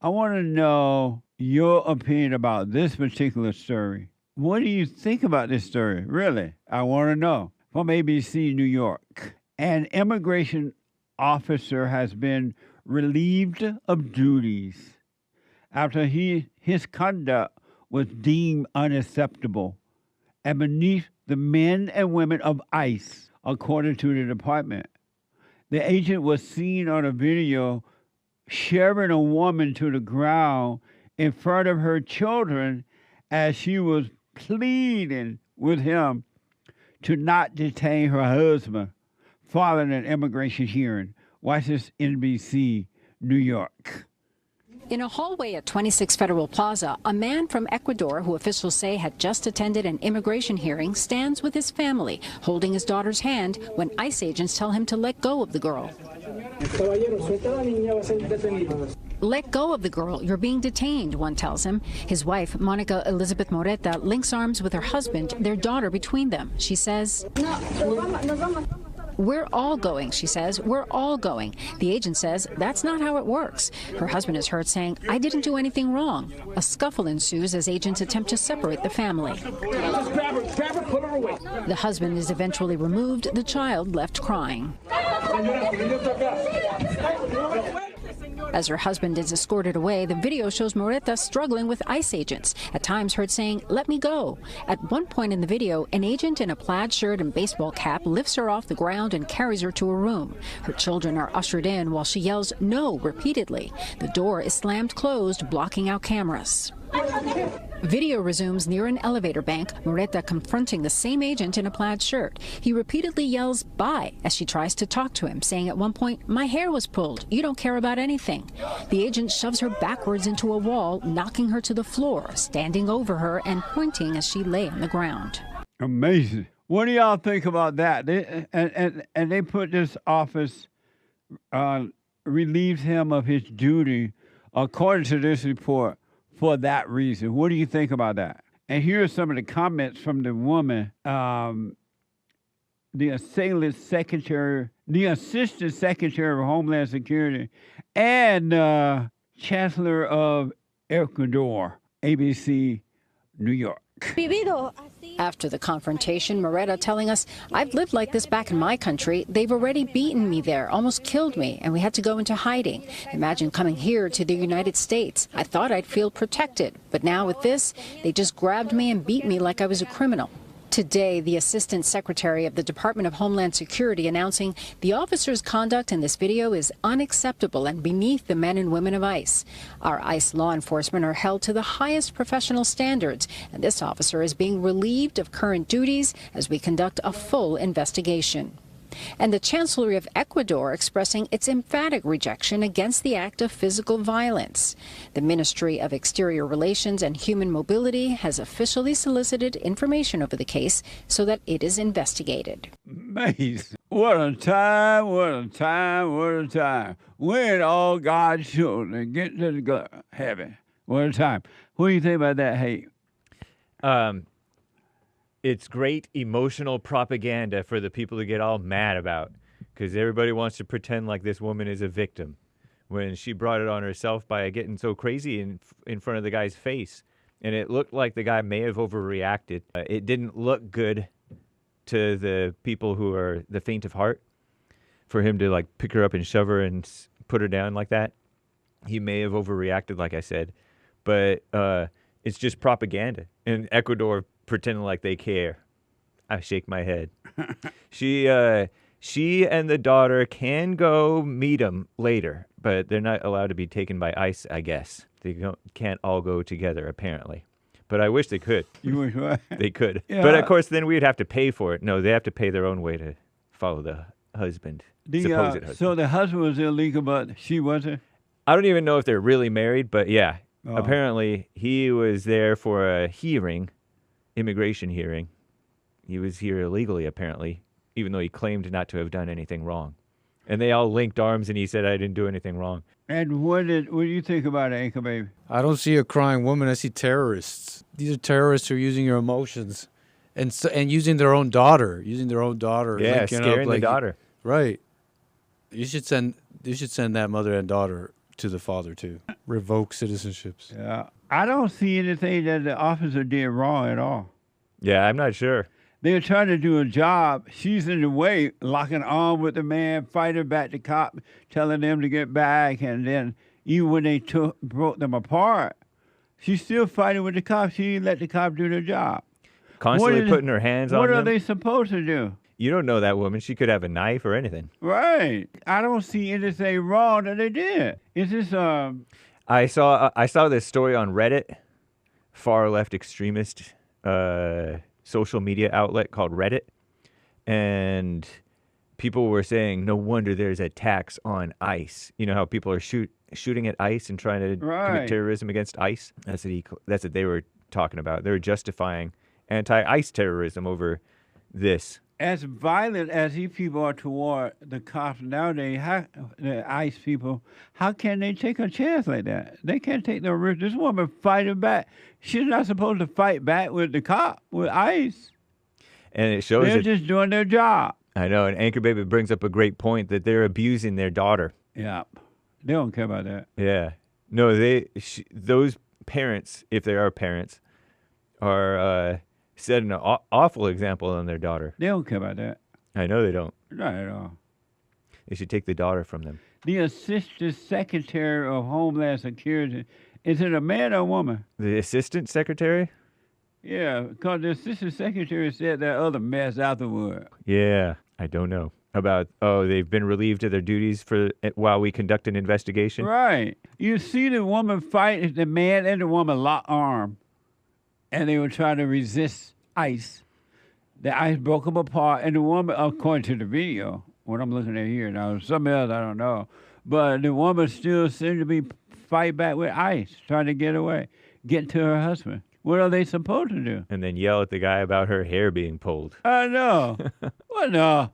I want to know your opinion about this particular story. What do you think about this story? Really, I want to know. From ABC New York. An immigration officer has been relieved of duties after his conduct was deemed unacceptable and beneath the men and women of ICE, according to the department. The agent was seen on a video shoving a woman to the ground in front of her children as she was pleading with him to not detain her husband following an immigration hearing. Watch this, NBC New York. In a hallway at 26 Federal Plaza, a man from Ecuador, who officials say had just attended an immigration hearing, stands with his family, holding his daughter's hand when ICE agents tell him to let go of the girl. Let go of the girl, you're being detained, one tells him. His wife, Monica Elizabeth Moreta, links arms with her husband, their daughter between them. She says, we're all going, she says. We're all going. The agent says that's not how it works. Her husband is heard saying, I didn't do anything wrong. A scuffle ensues as agents attempt to separate the family. The husband is eventually removed, the child left crying. As her husband is escorted away, the video shows Moreta struggling with ICE agents, at times heard saying, let me go. At one point in the video, an agent in a plaid shirt and baseball cap lifts her off the ground and carries her to a room. Her children are ushered in while she yells no repeatedly. The door is slammed closed, blocking out cameras. Video resumes near an elevator bank, Moreta confronting the same agent in a plaid shirt. He repeatedly yells bye as she tries to talk to him, saying at one point, my hair was pulled. You don't care about anything. The agent shoves her backwards into a wall, knocking her to the floor, standing over her and pointing as she lay on the ground. Amazing. What do y'all think about that? And they put this office, relieves him of his duty, according to this report, for that reason. What do you think about that? And here are some of the comments from the woman, the Assistant Secretary of Homeland Security, and Chancellor of Ecuador, ABC New York. After the confrontation, Moreta telling us, I've lived like this back in my country. They've already beaten me there, almost killed me, and we had to go into hiding. Imagine coming here to the United States. I thought I'd feel protected, but now with this, they just grabbed me and beat me like I was a criminal. Today, the Assistant Secretary of the Department of Homeland Security announcing the officer's conduct in this video is unacceptable and beneath the men and women of ICE. Our ICE law enforcement are held to the highest professional standards, and this officer is being relieved of current duties as we conduct a full investigation. And the Chancellery of Ecuador expressing its emphatic rejection against the act of physical violence. The Ministry of Exterior Relations and Human Mobility has officially solicited information over the case so that it is investigated. Amazing. What a time, what a time, what a time. When all God's children get to heaven. What a time. What do you think about that, Hey? It's great emotional propaganda for the people to get all mad about, because everybody wants to pretend like this woman is a victim when she brought it on herself by getting so crazy in front of the guy's face. And it looked like the guy may have overreacted. It didn't look good to the people who are the faint of heart for him to like pick her up and shove her and put her down like that. He may have overreacted, like I said, but it's just propaganda. In Ecuador, pretending like they care. I shake my head. She and the daughter can go meet him later, but they're not allowed to be taken by ICE, I guess. They can't all go together, apparently. But I wish they could. You wish what? They could. Yeah. But, of course, then we'd have to pay for it. No, they have to pay their own way to follow the husband, supposed husband. So the husband was illegal, but she wasn't? I don't even know if they're really married, but yeah. Oh. Apparently, he was there for a hearing, immigration hearing. He was here illegally, apparently, even though he claimed not to have done anything wrong. And they all linked arms, and he said, I didn't do anything wrong. And what do you think about it, Anchor Baby? I don't see a crying woman. I see terrorists. These are terrorists who are using your emotions and using their own daughter. Yeah, linking scaring up, the daughter. Right. You should send that mother and daughter to the father too. Revoke citizenships. Yeah. I don't see anything that the officer did wrong at all. Yeah, I'm not sure. They were trying to do a job. She's in the way, locking arm with the man, fighting back the cop, telling them to get back. And then even when they broke them apart, she's still fighting with the cop. She didn't let the cop do their job. Constantly putting her hands on What them. are they supposed to do? You don't know that woman. She could have a knife or anything. Right. I don't see anything wrong that they did. Is this I saw this story on Reddit, far left extremist social media outlet called Reddit, and people were saying no wonder there's attacks on ICE. You know how people are shooting at ICE and trying to commit terrorism against ICE? That's what they were talking about. They were justifying anti-ICE terrorism over this. As violent as these people are toward the cops nowadays, the ICE people, how can they take a chance like that? They can't take no risk. This woman fighting back. She's not supposed to fight back with the cop, with ICE. And it shows they're just doing their job. I know, and Anchor Baby brings up a great point that they're abusing their daughter. Yeah, they don't care about that. Yeah, no, those parents, if they are parents, are setting an awful example on their daughter. They don't care about that. I know they don't. Not at all. They should take the daughter from them. The Assistant Secretary of Homeland Security, is it a man or a woman? The Assistant Secretary? Yeah, because the Assistant Secretary said that other mess afterward. Yeah, I don't know. About, they've been relieved of their duties while we conduct an investigation? Right. You see the woman fight, the man and the woman lock arm, and they were trying to resist ICE. The ICE broke them apart, and the woman, according to the video, what I'm looking at here now, something else I don't know, but the woman still seemed to be fight back with ICE, trying to get away, get to her husband. What are they supposed to do? And then yell at the guy about her hair being pulled. I know. What no?